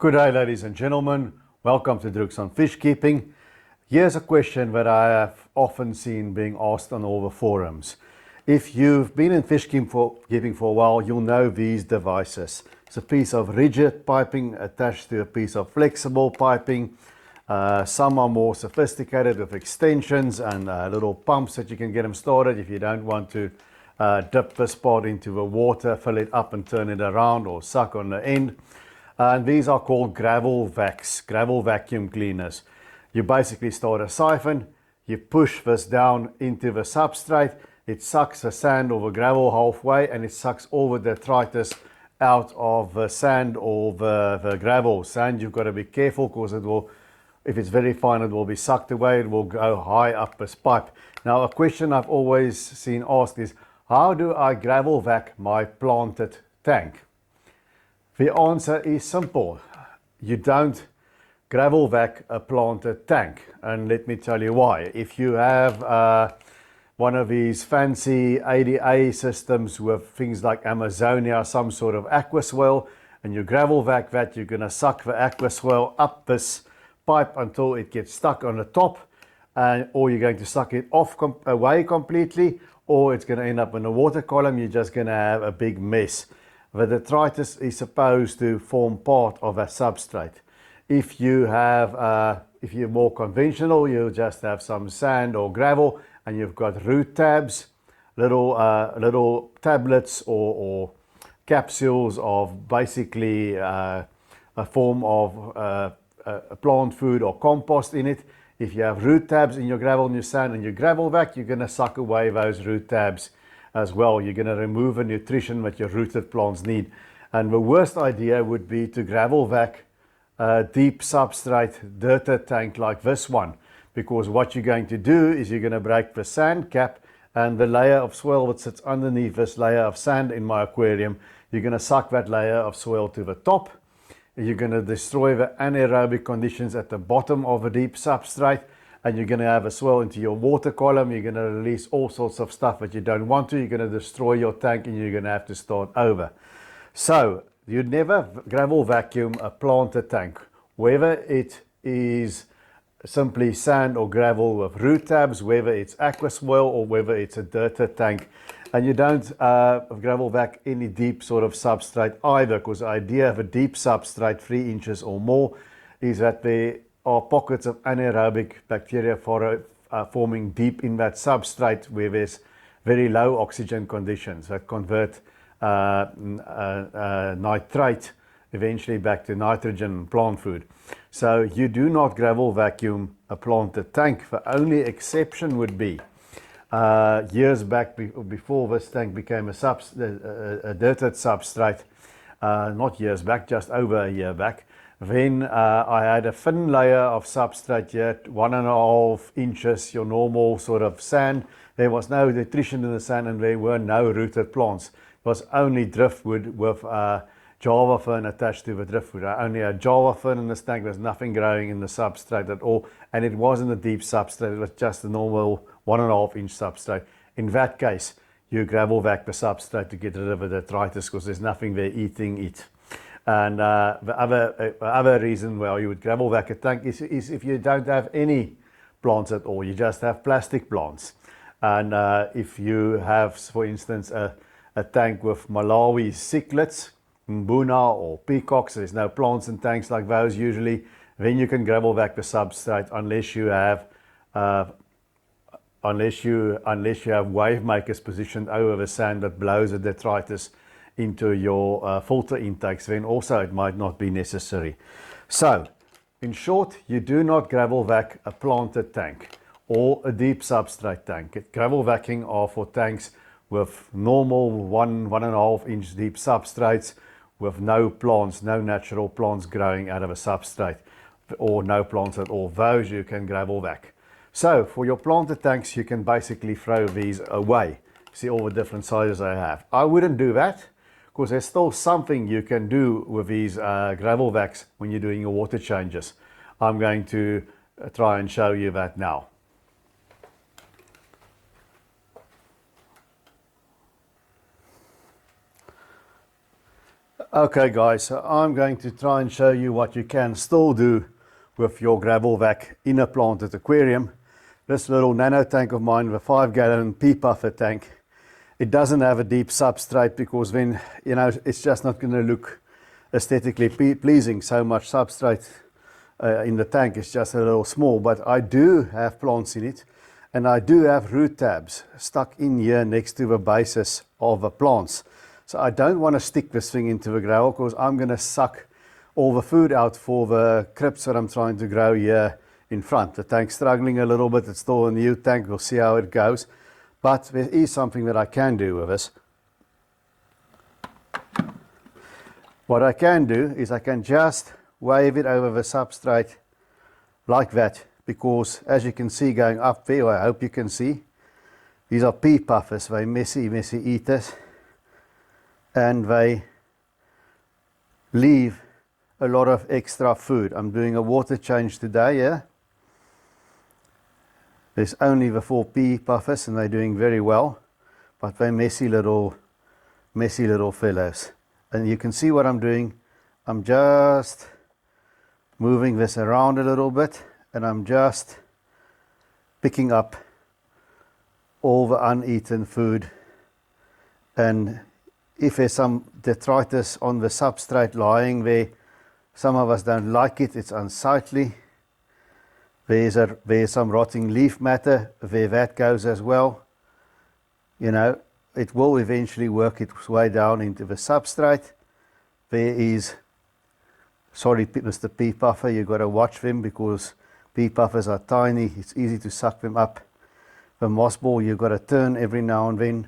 Good day, ladies and gentlemen. Welcome to Druk's on Fishkeeping. Here's a question that I have often seen being asked on all the forums. If you've been in fishkeeping for a while, you'll know these devices. It's a piece of rigid piping attached to a piece of flexible piping. Some are more sophisticated with extensions and little pumps that you can get them started if you don't want to dip this part into the water, fill it up and turn it around, or suck on the end. And these are called gravel vacuum cleaners. You basically start a siphon, you push this down into the substrate, it sucks the sand or the gravel halfway, and it sucks all the detritus out of the sand or the gravel. Sand, you've got to be careful because it will, if it's very fine, it will be sucked away, it will go high up this pipe. Now, a question I've always seen asked is, how do I gravel vac my planted tank? The answer is simple. You don't gravel vac a planted tank, and let me tell you why. If you have one of these fancy ADA systems with things like Amazonia, some sort of aqua swell, and you gravel vac that, you're going to suck the aqua swell up this pipe until it gets stuck on the top, or you're going to suck it away completely, or it's going to end up in the water column. You're just going to have a big mess. The detritus is supposed to form part of a substrate. If you have, if you're more conventional, you'll just have some sand or gravel, and you've got root tabs, little tablets or capsules of basically a form of plant food or compost in it. If you have root tabs in your gravel and your sand and your gravel vac, you're going to suck away those root tabs as well. You're going to remove the nutrition that your rooted plants need. And the worst idea would be to gravel vac a deep substrate dirted tank like this one, because what you're going to do is you're going to break the sand cap and the layer of soil that sits underneath this layer of sand in my aquarium. You're going to suck that layer of soil to the top. You're going to destroy the anaerobic conditions at the bottom of a deep substrate, and you're going to have a swell into your water column. You're going to release all sorts of stuff that you don't want to. You're going to destroy your tank, and you're going to have to start over. So you never gravel vacuum a planted tank, whether it is simply sand or gravel with root tabs, whether it's aqua swell or whether it's a dirted tank. And you don't gravel vac any deep sort of substrate either, because the idea of a deep substrate, 3 inches or more, is that there are pockets of anaerobic bacteria forming deep in that substrate where there's very low oxygen conditions that convert nitrate eventually back to nitrogen plant food. So you do not gravel vacuum a planted tank. The only exception would be years back, before this tank became a dirted substrate, not years back, just over a year back. Then I had a thin layer of substrate here, 1.5 inches, your normal sort of sand. There was no nutrition in the sand, and there were no rooted plants. It was only driftwood with Java fern attached to the driftwood. I only had Java fern in this tank. There's nothing growing in the substrate at all, and it wasn't a deep substrate. It was just a normal 1.5 inch substrate. In that case, you gravel vac the substrate to get rid of the detritus, because there's nothing there eating it. And the other reason why you would gravel vac a tank is if you don't have any plants at all, you just have plastic plants. And if you have, for instance, a tank with Malawi cichlids, mbuna or peacocks, there's no plants in tanks like those usually, then you can gravel vac the substrate unless you have wave makers positioned over the sand that blows the detritus into your filter intakes. Then also it might not be necessary. So in short, you do not gravel vac a planted tank or a deep substrate tank. Gravel vacuuming are for tanks with normal 1.5 inch deep substrates with no plants, no natural plants growing out of a substrate, or no plants at all. Those you can gravel vac. So for your planted tanks, you can basically throw these away. See all the different sizes I have. I wouldn't do that, because there's still something you can do with these gravel vacs when you're doing your water changes. I'm going to try and show you that now. Okay guys, so I'm going to try and show you what you can still do with your gravel vac in a planted aquarium. This little nano tank of mine with a 5-gallon pea puffer tank, it doesn't have a deep substrate because then, you know, it's just not going to look aesthetically pleasing. So much substrate in the tank is just a little small, but I do have plants in it, and I do have root tabs stuck in here next to the bases of the plants. So I don't want to stick this thing into the gravel because I'm going to suck all the food out for the crypts that I'm trying to grow here in front. The tank's struggling a little bit. It's still a new tank. We'll see how it goes. But there is something that I can do with this. What I can do is I can just wave it over the substrate like that, because as you can see going up there, I hope you can see, these are pea puffers. They're messy eaters, and they leave a lot of extra food. I'm doing a water change today, yeah. There's only the 4 pea puffers and they're doing very well, but they're messy little fellows. And you can see what I'm doing. I'm just moving this around a little bit, and I'm just picking up all the uneaten food. And if there's some detritus on the substrate lying there, some of us don't like it, it's unsightly. There's some rotting leaf matter where that goes as well. You know, it will eventually work its way down into the substrate. There is, sorry Mr. Pea Puffer, you've got to watch them because pea puffers are tiny, it's easy to suck them up. The moss ball you've got to turn every now and then.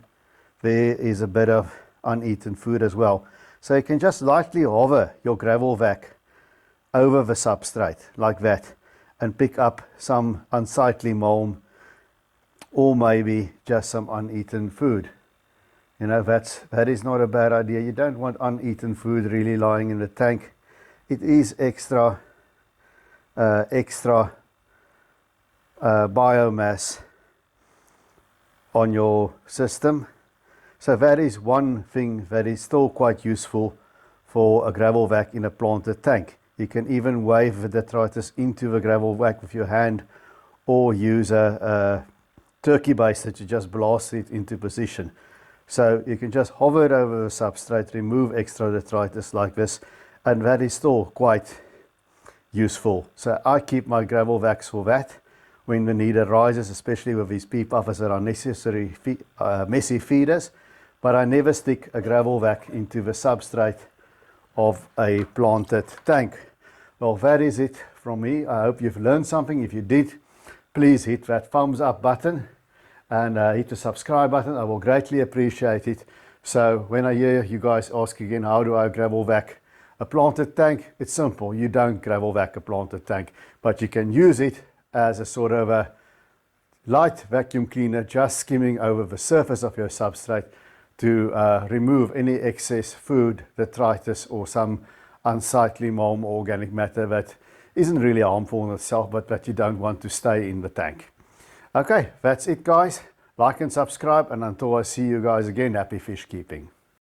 There is a bit of uneaten food as well. So you can just lightly hover your gravel vac over the substrate like that and pick up some unsightly mold, or maybe just some uneaten food. You know, that is not a bad idea. You don't want uneaten food really lying in the tank. It is extra biomass on your system. So that is one thing that is still quite useful for a gravel vac in a planted tank. You can even wave the detritus into the gravel vac with your hand, or use a turkey baster to just blast it into position. So you can just hover it over the substrate, remove extra detritus like this, and that is still quite useful. So I keep my gravel vacs for that when the need arises, especially with these pea puffers that are necessary messy feeders. But I never stick a gravel vac into the substrate of a planted tank. Well, that is it from me. I hope you've learned something. If you did, please hit that thumbs up button and hit the subscribe button. I will greatly appreciate it. So when I hear you guys ask again, how do I gravel vac a planted tank? It's simple. You don't gravel vac a planted tank, but you can use it as a sort of a light vacuum cleaner, just skimming over the surface of your substrate to remove any excess food, detritus, or some unsightly mold or organic matter that isn't really harmful in itself, but that you don't want to stay in the tank. Okay, that's it guys. Like and subscribe, and until I see you guys again, happy fish keeping.